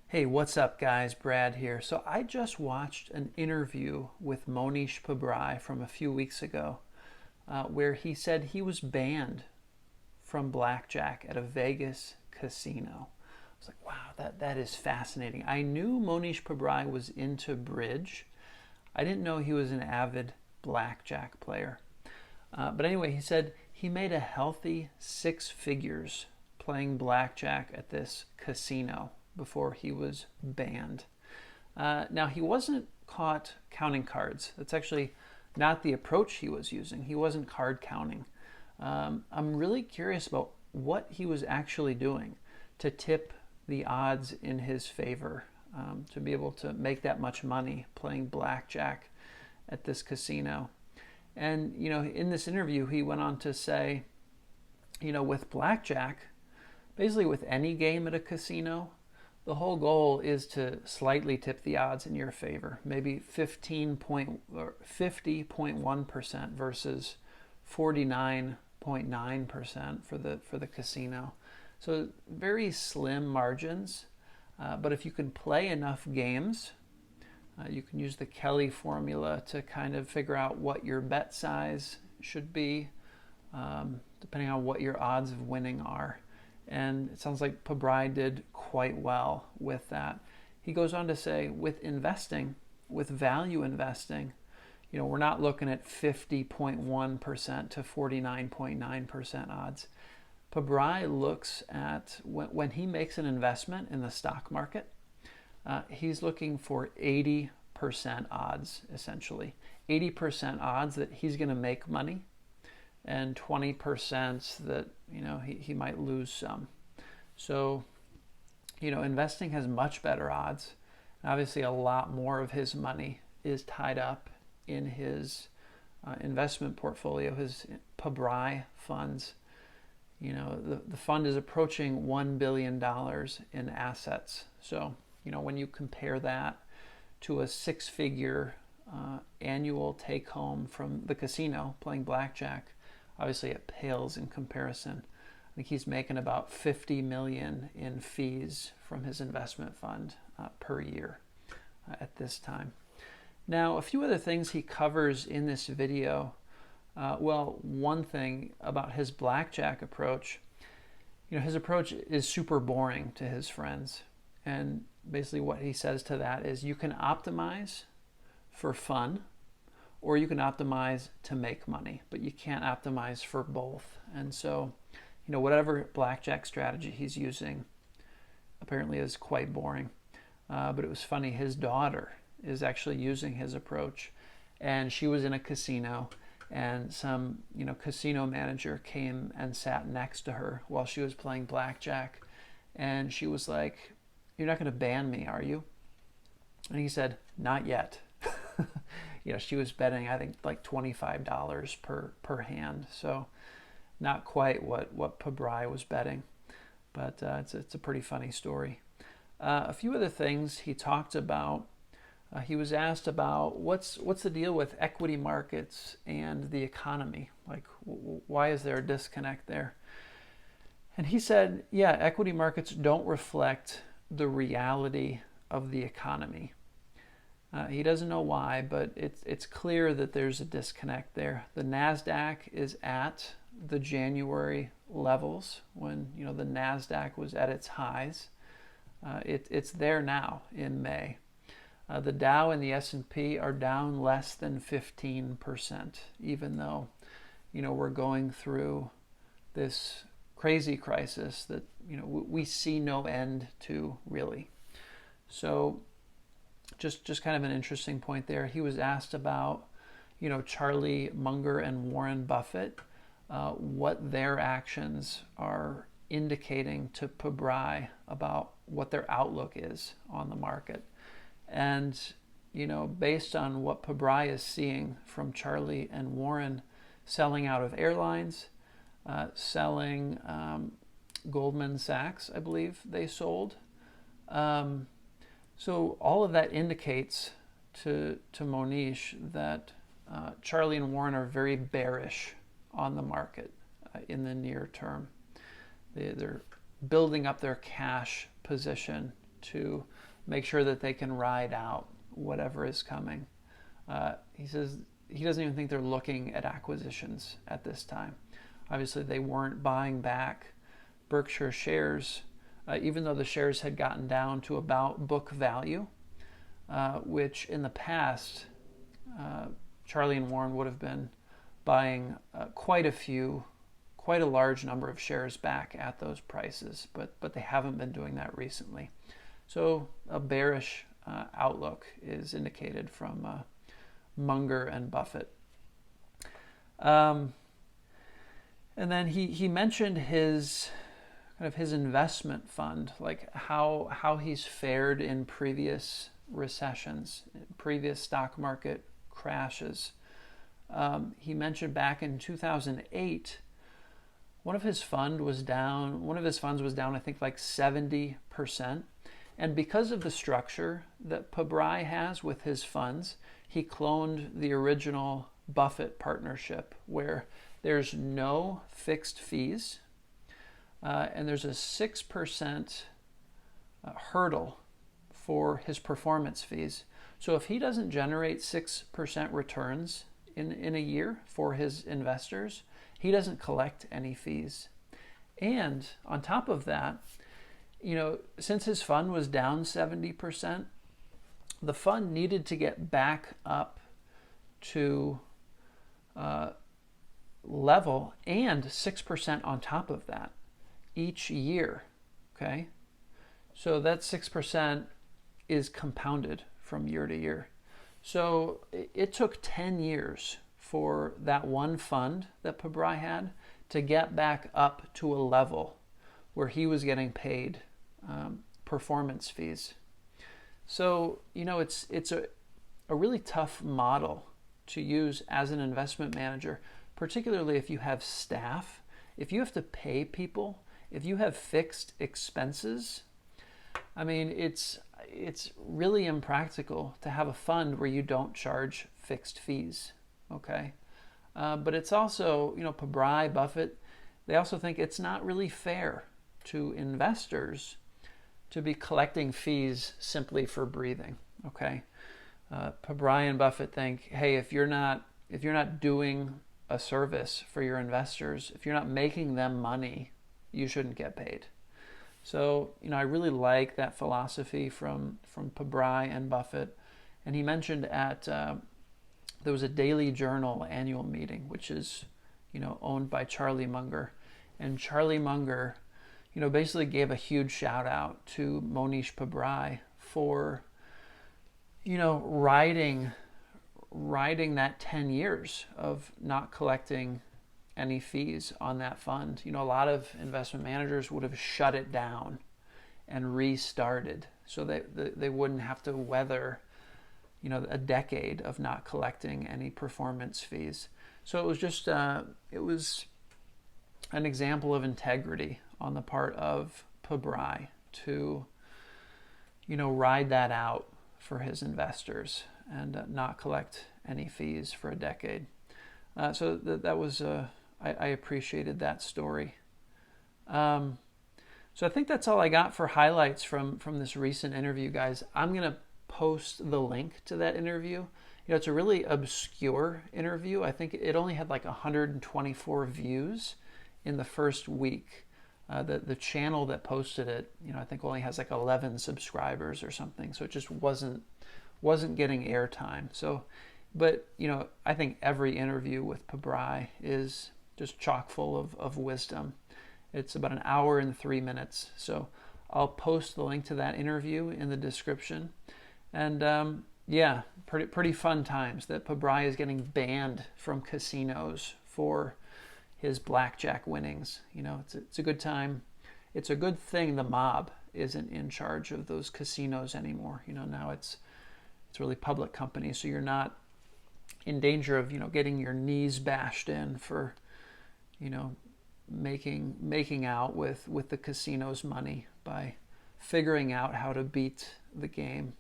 Hey, what's up, guys? Brad here. So I just watched an interview with Mohnish Pabrai from a few weeks ago, where he said he was banned from Blackjack at a Vegas casino. I was like, wow, that is fascinating. I knew Mohnish Pabrai was into bridge. I didn't know he was an avid Blackjack player. But anyway, he said he made a healthy six figures playing Blackjack at this casino before he was banned. Now, he wasn't caught counting cards. That's actually not the approach he was using. He wasn't card counting. I'm really curious about what he was actually doing to tip the odds in his favor, to be able to make that much money playing Blackjack at this casino. And, in this interview, he went on to say, with Blackjack, basically with any game at a casino, the whole goal is to slightly tip the odds in your favor, maybe 50.1% versus 49.9% for the casino. So very slim margins, but if you can play enough games, you can use the Kelly formula to kind of figure out what your bet size should be, depending on what your odds of winning are. And it sounds like Pabrai did quite well with that. He goes on to say, with investing, with value investing, we're not looking at 50.1% to 49.9% odds. Pabrai looks at when he makes an investment in the stock market, he's looking for 80% odds, essentially. 80% odds that he's going to make money, and 20% that he might lose some. So investing has much better odds. Obviously, a lot more of his money is tied up in his investment portfolio, his Pabrai funds. The fund is approaching $1 billion in assets. So when you compare that to a six-figure annual take-home from the casino playing Blackjack, obviously it pales in comparison. I think he's making about $50 million in fees from his investment fund per year at this time. Now, a few other things he covers in this video. One thing about his Blackjack approach, his approach is super boring to his friends. And basically what he says to that is you can optimize for fun, or you can optimize to make money, but you can't optimize for both. And so, whatever Blackjack strategy he's using apparently is quite boring. But it was funny, his daughter is actually using his approach, and she was in a casino, and some casino manager came and sat next to her while she was playing Blackjack, and she was like, "You're not going to ban me, are you?" And he said, "Not yet." She was betting, I think, like $25 per hand. So not quite what Pabrai was betting. But it's a pretty funny story. A few other things he talked about. He was asked about what's the deal with equity markets and the economy? Like, why is there a disconnect there? And he said, yeah, equity markets don't reflect the reality of the economy. He doesn't know why, but it's clear that there's a disconnect there. The NASDAQ is at the January levels when the NASDAQ was at its highs. It's there now in May. The Dow and the S&P are down less than 15%, even though we're going through this crazy crisis that we see no end to, really. So just kind of an interesting point there. He was asked about Charlie Munger and Warren Buffett, what their actions are indicating to Pabrai about what their outlook is on the market. And based on what Pabrai is seeing from Charlie and Warren selling out of airlines, selling Goldman Sachs, I believe they sold. So all of that indicates to Mohnish that Charlie and Warren are very bearish on the market in the near term. They're building up their cash position to make sure that they can ride out whatever is coming. He says he doesn't even think they're looking at acquisitions at this time. Obviously, they weren't buying back Berkshire shares, even though the shares had gotten down to about book value, which in the past, Charlie and Warren would have been buying quite a large number of shares back at those prices, but they haven't been doing that recently. So a bearish outlook is indicated from Munger and Buffett. And then he mentioned his investment fund, like how he's fared in previous recessions, previous stock market crashes. He mentioned back in 2008, one of his funds was down, I think, like 70%. And because of the structure that Pabrai has with his funds, he cloned the original Buffett partnership, where there's no fixed fees, and there's a 6% hurdle for his performance fees. So if he doesn't generate 6% returns in a year for his investors, he doesn't collect any fees. And on top of that, since his fund was down 70%, the fund needed to get back up to level and 6% on top of that each year. Okay, so that 6% is compounded from year to year. So it took 10 years for that one fund that Pabrai had to get back up to a level where he was getting paid performance fees. So, it's a really tough model to use as an investment manager, particularly if you have staff, if you have to pay people, if you have fixed expenses. I mean, it's really impractical to have a fund where you don't charge fixed fees, okay? But it's also, Pabrai, Buffett, they also think it's not really fair to investors to be collecting fees simply for breathing, okay? Pabrai and Buffett think, hey, if you're not doing a service for your investors, if you're not making them money, you shouldn't get paid. So, I really like that philosophy from Pabrai and Buffett. And he mentioned there was a Daily Journal annual meeting, which is, owned by Charlie Munger. And Charlie Munger, basically gave a huge shout out to Mohnish Pabrai for, riding that 10 years of not collecting any fees on that fund. A lot of investment managers would have shut it down and restarted so that they wouldn't have to weather, a decade of not collecting any performance fees. So it was just, it was an example of integrity on the part of Pabrai to, ride that out for his investors and not collect any fees for a decade. So that was, I appreciated that story. So I think that's all I got for highlights from this recent interview, guys. I'm going to post the link to that interview. It's a really obscure interview. I think it only had like 124 views in the first week. The channel that posted it, I think only has like 11 subscribers or something. So it just wasn't getting airtime. So, but I think every interview with Pabrai is just chock full of wisdom. It's about an hour and 3 minutes. So I'll post the link to that interview in the description. And pretty fun times that Pabrai is getting banned from casinos for his blackjack winnings. It's a good time. It's a good thing the mob isn't in charge of those casinos anymore. Now it's really public companies, so you're not in danger of getting your knees bashed in for making out with the casino's money by figuring out how to beat the game.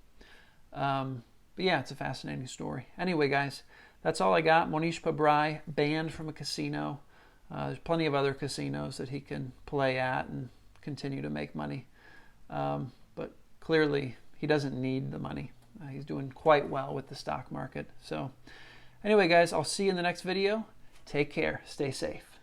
But yeah, it's a fascinating story. Anyway, guys, that's all I got. Mohnish Pabrai banned from a casino. There's plenty of other casinos that he can play at and continue to make money. But clearly he doesn't need the money. He's doing quite well with the stock market. So anyway, guys, I'll see you in the next video. Take care. Stay safe.